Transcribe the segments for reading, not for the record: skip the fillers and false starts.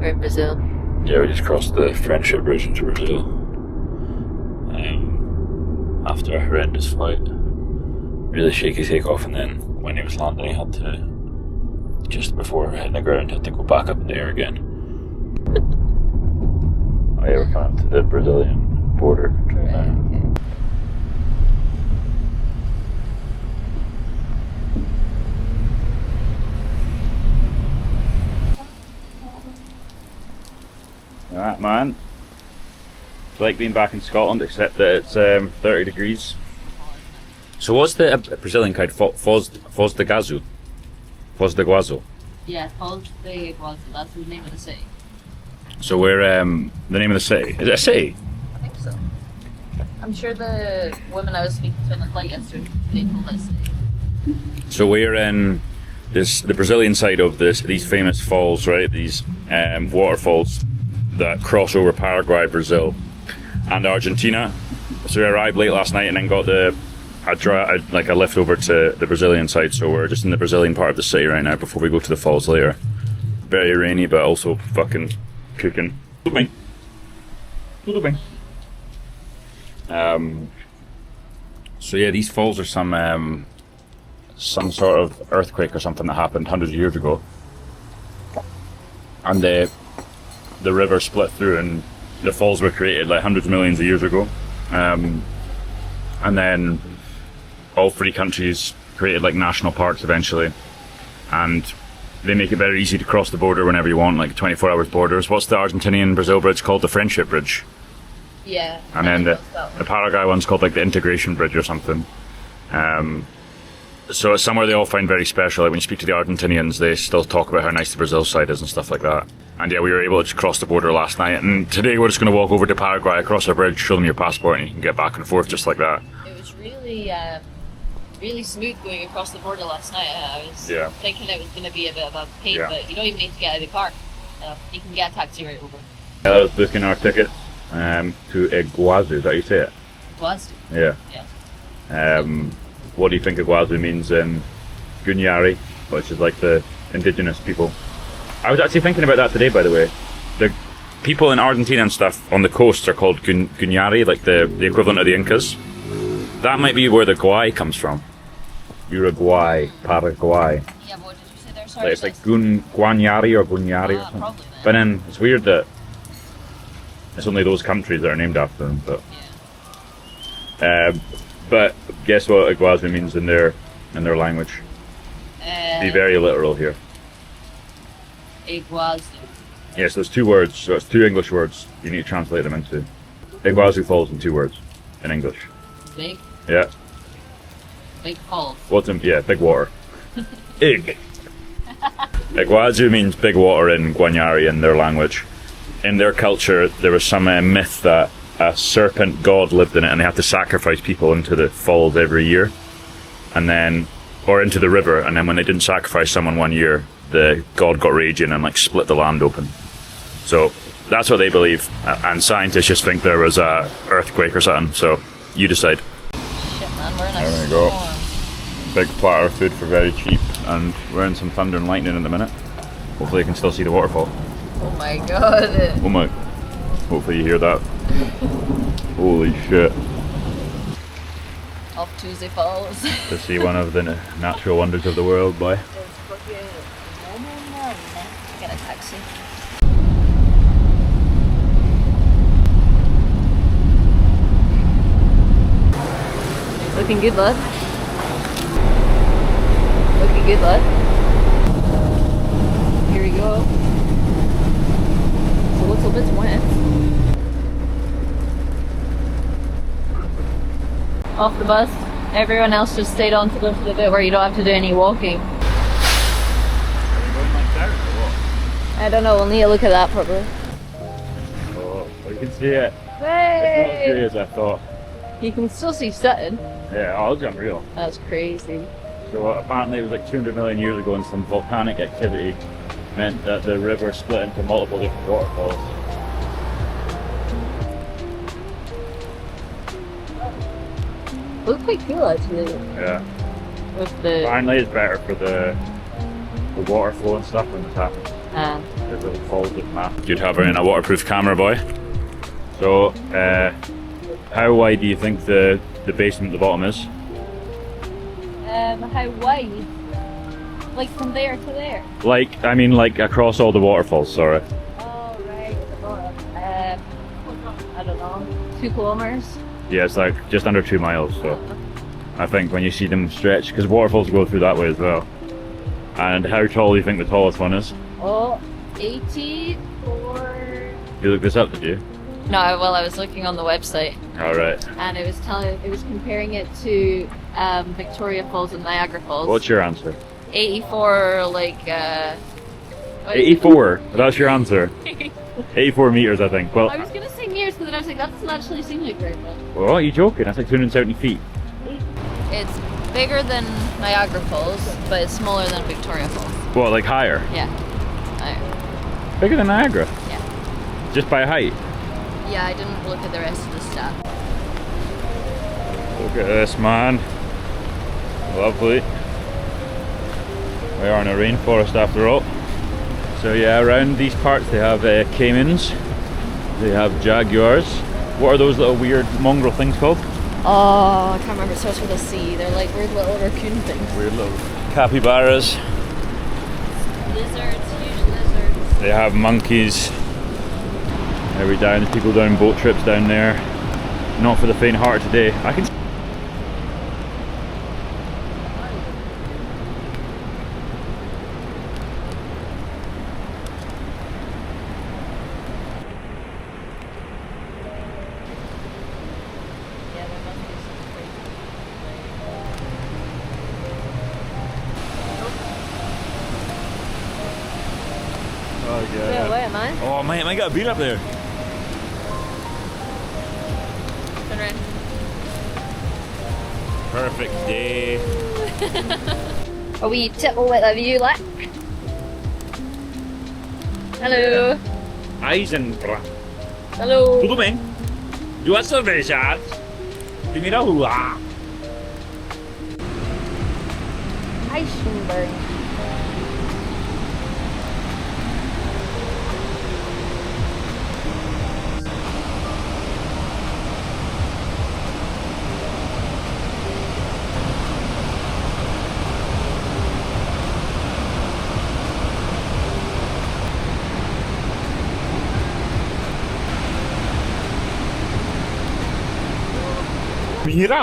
We're in Brazil. Yeah, we just crossed the friendship bridge into Brazil. After a horrendous flight. Really shaky takeoff, and then when he was landing, he had to, just before hitting the ground, had to go back up in the air again. Oh yeah, we're coming to the Brazilian border right now. Alright, man. It's like being back in Scotland, except that it's 30 degrees. So what's the Brazilian kind? Foz de Iguazu? Foz de Iguazu? Yeah, Foz de Iguazu. That's the name of the city. So we're, the name of the city? Is it a city? I think so. I'm sure the women I was speaking to on the flight yesterday, they told us city. So we're in the Brazilian side of these famous falls, right? These waterfalls that cross over Paraguay, Brazil, and Argentina. So we arrived late last night and then got a lift over to the Brazilian side. So we're just in the Brazilian part of the city right now before we go to the falls later. Very rainy, but also fucking cooking. Tudo bem. So yeah, these falls are some sort of earthquake or something that happened hundreds of years ago, and the river split through, and the falls were created like hundreds of millions of years ago, and then all three countries created like national parks eventually, and they make it very easy to cross the border whenever you want, like 24 hours borders. What's the Argentinian-Brazil bridge called? The Friendship Bridge. Yeah. And then the Paraguay one's called like the Integration Bridge or something. So it's somewhere they all find very special. Like when you speak to the Argentinians, they still talk about how nice the Brazil side is and stuff like that. And yeah, we were able to just cross the border last night, and today we're just going to walk over to Paraguay, across a bridge, show them your passport, and you can get back and forth just like that. It was really smooth going across the border last night. I was thinking it was going to be a bit of a pain, but you don't even need to get out of the car. You can get a taxi right over. Yeah, I was booking our ticket to Iguazu, is that how you say it? Iguazu? Yeah. What do you think Iguazu means in Gunyari, which is like the indigenous people? I was actually thinking about that today, by the way. The people in Argentina and stuff on the coast are called Gunyari, like the equivalent of the Incas. That might be where the Guay comes from. Uruguay, Paraguay. Yeah, but what did you say there? Sorry. Like, it's like Guanyari or Gunyari or something. Probably But then it's weird that it's only those countries that are named after them. But guess what Iguazu means in their language? Be very literal here. Iguazu. Yes, there's two words, so it's two English words you need to translate them into. Iguazu Falls in 2 words in English. Big? Yeah. Big falls. Big water. Ig. Iguazu means big water in Guanyari in their language. In their culture, there was some myth that a serpent god lived in it, and they had to sacrifice people into the falls every year, or into the river, and then when they didn't sacrifice someone one year, the god got raging and like split the land open. So that's what they believe, and scientists just think there was a earthquake or something. So you decide. Shit, man, we're in a There we storm. go. Big platter of food for very cheap, and we're in some thunder and lightning in a minute. Hopefully you can still see the waterfall. Oh my god. Oh my. Hopefully you hear that. Holy shit. Off Tuesday Falls. To see one of the natural wonders of the world, boy. Get a taxi. Looking good, lad. Looking good, lad. Here we go. It's a little bit wet. Off the bus. Everyone else just stayed on to go to the bit where you don't have to do any walking. I don't know, we'll need to look at that probably. Oh, you can see it. Hey! It's not as good as I thought. You can still see Sutton. Yeah, oh, that's unreal. That's crazy. So apparently it was like 200 million years ago, and some volcanic activity meant that the river split into multiple different waterfalls. Looks quite cool actually. Yeah. With the Apparently it's better for the water flow and stuff when this happens. You'd have her in a waterproof camera, boy. So, how wide do you think the basement at the bottom is? How wide? Like from there to there? I mean like across all the waterfalls, sorry. Oh, right, at the bottom. I don't know, 2 kilometers? Yeah, it's like just under 2 miles, so I think when you see them stretch, because waterfalls go through that way as well. And how tall do you think the tallest one is? Oh, 84. You looked this up, did you? No, well, I was looking on the website. Alright. And it was comparing it to Victoria Falls and Niagara Falls. What's your answer? 84, like, 84? That's your answer? 84 meters, I think. Well, I was gonna say meters, but then I was like, that doesn't actually seem like very much. Well, are you joking? That's like 270 feet. It's bigger than Niagara Falls, but it's smaller than Victoria Falls. What, like higher? Yeah, higher. Bigger than Niagara? Yeah. Just by height? Yeah, I didn't look at the rest of the stats. Look at this, man. Lovely. We are in a rainforest after all. So yeah, around these parts they have caimans, they have jaguars. What are those little weird mongrel things called? Oh, I can't remember. It starts with a C. They're like weird little raccoon things. Weird little capybaras. Lizards, huge lizards. They have monkeys. There's people doing boat trips down there. Not for the faint-hearted today. I can. Oh, yeah. Where am I? Oh, man, I got a beat up there. Turn around. Perfect day. Are we tipple with a view, like? Hello. Eisenbra. Hello. Tudo bem? Duas cervejas. Primeira rua. Eisenberg. Mira.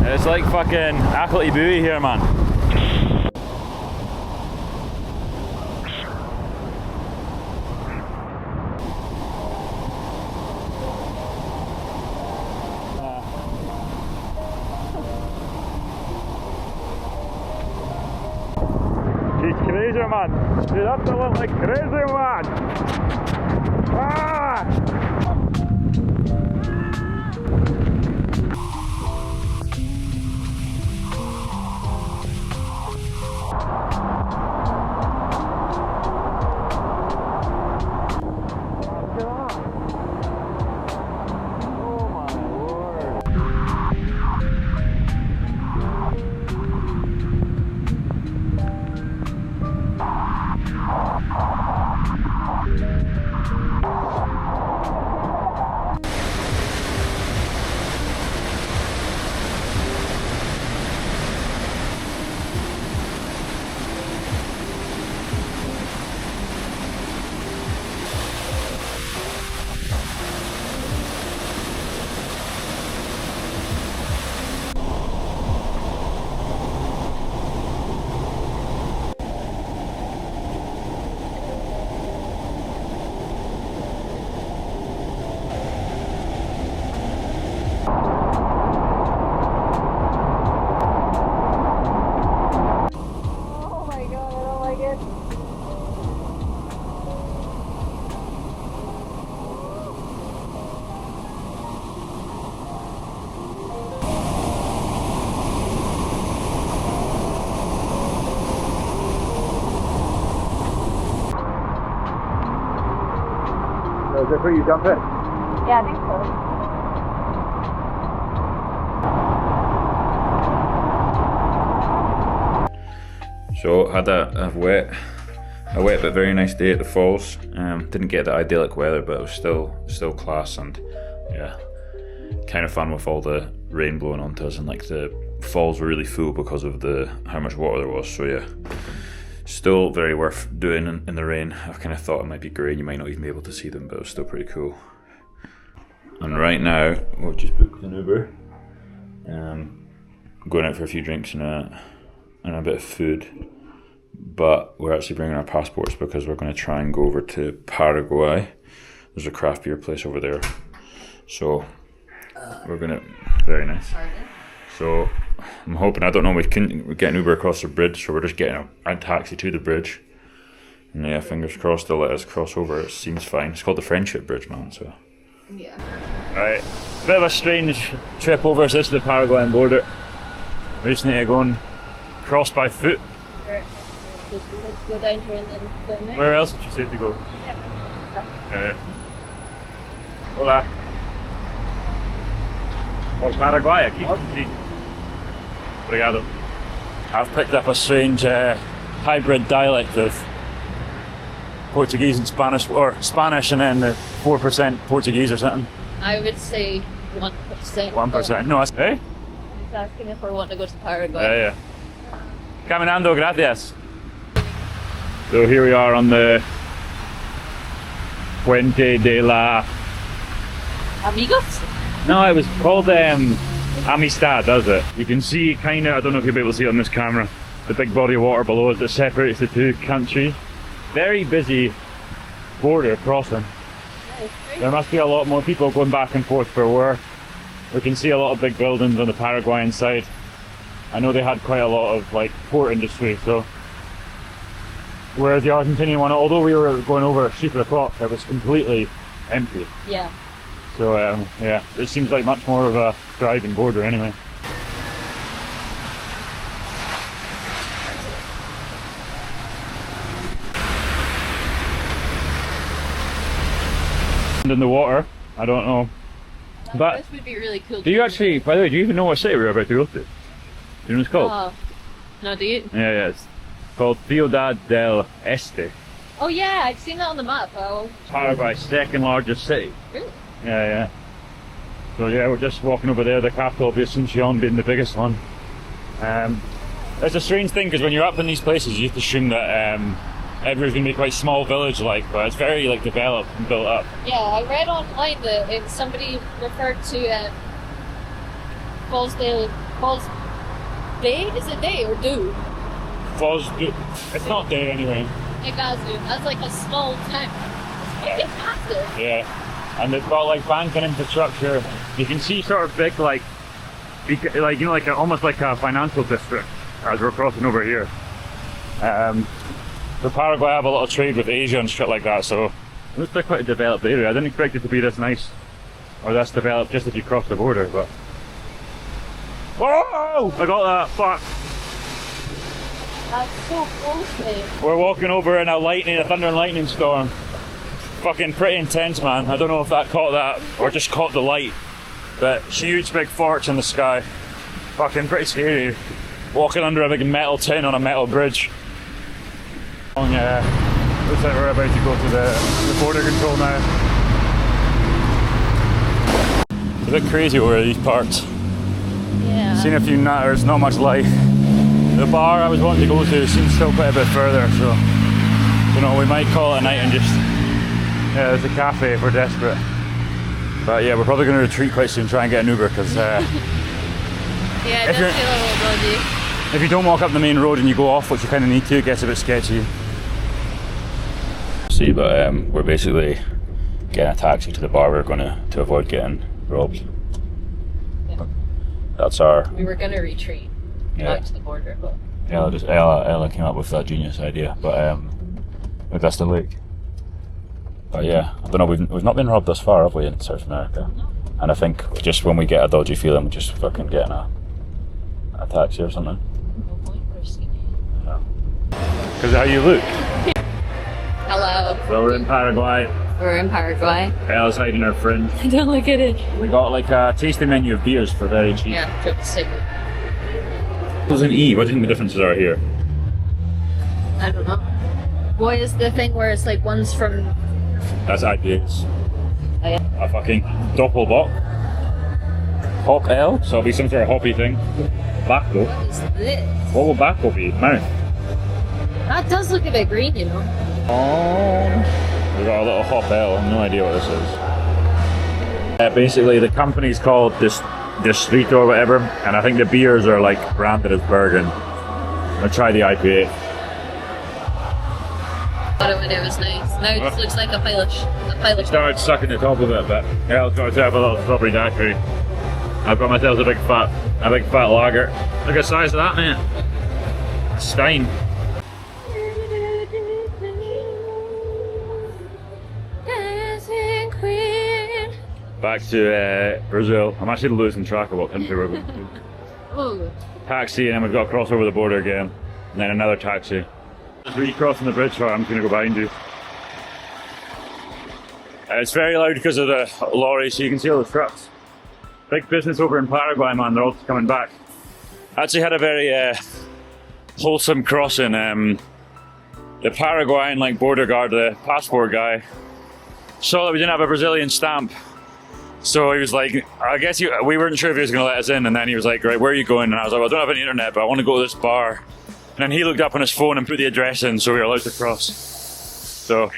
It's like fucking Applety Buoy here, man. He's crazy, man. He's absolutely crazy, man. Ah! Is it where you jump in? Yeah, I think so. So had a wet but very nice day at the falls. Didn't get the idyllic weather, but it was still class, and yeah, kind of fun with all the rain blowing onto us, and like the falls were really full because of how much water there was. So yeah, still very worth doing in the rain. I kind of thought it might be grey and you might not even be able to see them, but it was still pretty cool. And right now we've just booked an Uber. Going out for a few drinks and a bit of food. But we're actually bringing our passports because we're going to try and go over to Paraguay. There's a craft beer place over there. So we're going to... Very nice. So I'm hoping, I don't know, we get an Uber across the bridge, so we're just getting a taxi to the bridge. And yeah, fingers crossed they'll let us cross over. It seems fine. It's called the Friendship Bridge, man, so... Yeah. Right, bit of a strange trip over. So this is the Paraguayan border. We just need to go and cross by foot. Let's go down here and then go there. Where else did you say to go? Yeah. Hola. Por Paraguay aquí. Sí. Obrigado. I've picked up a strange hybrid dialect of Portuguese and Spanish, or Spanish and then the 4% Portuguese or something. I would say 1%. 1%. No, hey? He's asking if we want to go to Paraguay. Yeah. Caminando, gracias. So here we are on the Puente de la... Amigos? No, it was called Amistad, does it? You can see kind of, I don't know if you'll be able to see it on this camera, the big body of water below us that separates the two countries. Very busy border crossing. There must be a lot more people going back and forth for work. We can see a lot of big buildings on the Paraguayan side. I know they had quite a lot of like port industry, so whereas the Argentinian one, although we were going over at 3 o'clock, it was completely empty. Yeah. So yeah, it seems like much more of a thriving border anyway. In the water, I don't know. But this would be really cool. Do you actually, by the way, do you even know what city we're about to go to? Do you know what it's called? Oh. No, do you? Yeah, it's called Ciudad del Este. Oh yeah, I've seen that on the map. Oh. Paraguay's second largest city. Really? Yeah. So yeah, we're just walking over there, the capital of Asuncion being the biggest one. It's a strange thing because when you're up in these places you have to assume that everywhere's going to be quite small village-like, but it's very like developed and built up. Yeah, I read online that somebody referred to Falls Day. Is it Day or Do? Falls Do. It's not Day anyway. Iguazu. That's like a small town. It's very massive. Yeah. And they've got like banking infrastructure. You can see sort of big like you know, like almost like a financial district as we're crossing over here. The Paraguay have a lot of trade with Asia and shit like that, so it looks like quite a developed area. I didn't expect it to be this nice or this developed just as you cross the border, but... Whoa! I got that, fuck! That's so close, mate. We're walking over in a thunder and lightning storm. Fucking pretty intense, man. I don't know if that caught that or just caught the light, but huge big forks in the sky. Fucking pretty scary. Walking under a big metal tin on a metal bridge. Yeah, looks like we're about to go to the border control now. It's a bit crazy over these parts. Yeah. Seen a few natters, not much life. The bar I was wanting to go to seems still quite a bit further, so you know, we might call it a night and just, yeah, there's a cafe if we're desperate. But yeah, we're probably going to retreat quite soon, try and get an Uber, because yeah, it does feel a little dodgy. If you don't walk up the main road and you go off, which you kind of need to, it gets a bit sketchy. See, but we're basically getting a taxi to the bar. We're going to avoid getting robbed. Yeah. That's our... We were going to retreat back to the border, but... Ella came up with that genius idea, but that's the lake. But yeah, I don't know, we've not been robbed thus far, have we, in South America? No. And I think just when we get a dodgy feeling, we just fucking get in a taxi or something. No point risking it. Yeah. Because of how you look. Hello. So we're in Paraguay. We're in Paraguay. Bella's hiding her fringe. Don't look at it. We got like a tasting menu of beers for very cheap. Yeah, triple secret. There's an E. What do you think the differences are here? I don't know. What is the thing where it's like one's from... That's IPAs. Oh, yeah. A fucking Doppelbock. Hop L, so it'll be some sort of hoppy thing. Bacco. What is this? What will Bacco be? Mouth. That does look a bit green, you know. We've got a little Hop L, I have no idea what this is. Basically, the company's called Distrito or whatever, and I think the beers are like branded as Bergen. I'll try the IPA. Thought it when it was nice. Now it just looks like a pilot. Started sucking the top of it, but yeah, I'll try to have a little strawberry daiquiri. I've got myself a big fat lager. Look at the size of that, man. Stein. Back to Brazil. I'm actually losing track of what country we're going to. Ooh. Taxi, and then we've got to cross over the border again. And then another taxi. Just recrossing the bridge, so I'm just going to go behind you. It's very loud because of the lorries, so you can see all the trucks. Big business over in Paraguay, man. They're all coming back. I actually had a very wholesome crossing. The Paraguayan border guard, the passport guy, saw that we didn't have a Brazilian stamp. So he was like, I guess we weren't sure if he was going to let us in, and then he was like, right, where are you going? And I was like, well, I don't have any internet, but I want to go to this bar. And then he looked up on his phone and put the address in, so we were allowed to cross. So,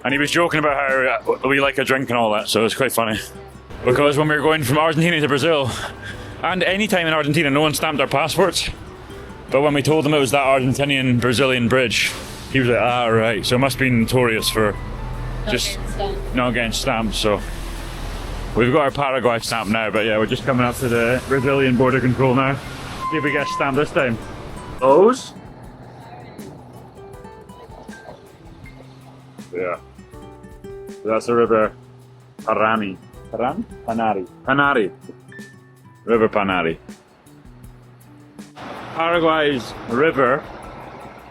and he was joking about how we like a drink and all that, so it was quite funny. Because when we were going from Argentina to Brazil, and any time in Argentina, no one stamped our passports. But when we told him it was that Argentinian-Brazilian bridge, he was like, ah, right. So it must be notorious for just not getting stamped, so. We've got our Paraguay stamp now, but yeah, we're just coming up to the Brazilian border control now. See if we get stamped this time. Those? Yeah. So that's the river Parani. Panari. Panari. River Panari. Paraguay's river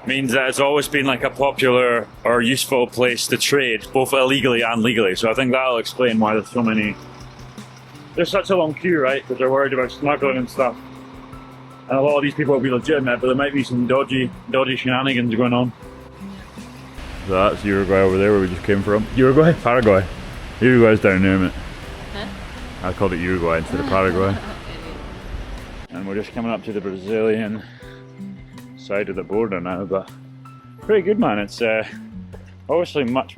means that it's always been like a popular or useful place to trade, both illegally and legally. So I think that'll explain why there's so many. There's such a long queue, right? Because they're worried about smuggling and stuff. And a lot of these people will be legitimate, but there might be some dodgy shenanigans going on. So that's Uruguay over there where we just came from. Uruguay? Paraguay. Uruguay's down there, mate. Huh? I called it Uruguay instead of Paraguay. And we're just coming up to the Brazilian side of the border now, but pretty good, man. It's obviously much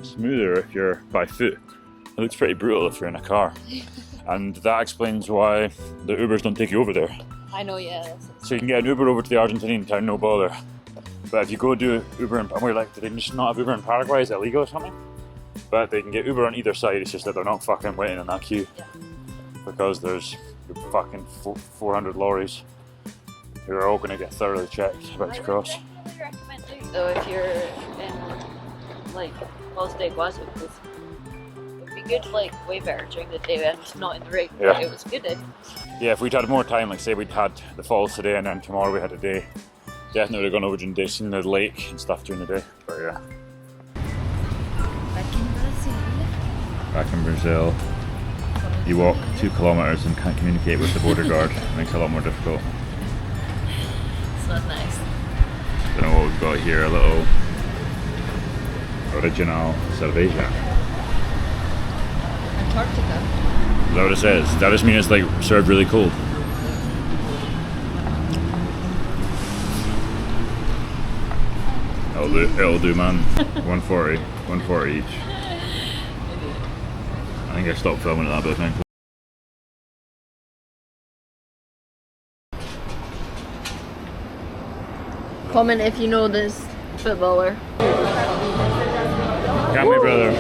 smoother if you're by foot. It looks pretty brutal if you're in a car. And that explains why the Ubers don't take you over there. I know, yeah. So you can get an Uber over to the Argentinian town, no bother. But if you go do Uber and we're like, do they just not have Uber in Paraguay? Is it illegal or something? But they can get Uber on either side, it's just that they're not fucking waiting in that queue. Yeah. Because there's fucking 400 lorries who are all going to get thoroughly checked about to cross. So if you're in close to Iguazu, it would be good way better during the day and not in the rain. Yeah. It was good then. Yeah, if we'd had more time, say we'd had the falls today and then tomorrow we had a day, definitely would have gone over during the day, seen the lake and stuff during the day. But yeah. Back in Brazil, you walk 2 kilometers and can't communicate with the border guard. It makes it a lot more difficult. It's not nice. Don't know what we've got here, a little original cerveja. Antarctica. Is that what it says? Does that just mean it's served really cold? It'll do, man. 140 each. I think I stopped filming at that bit, thankfully. Comment if you know this footballer. Got me, brother.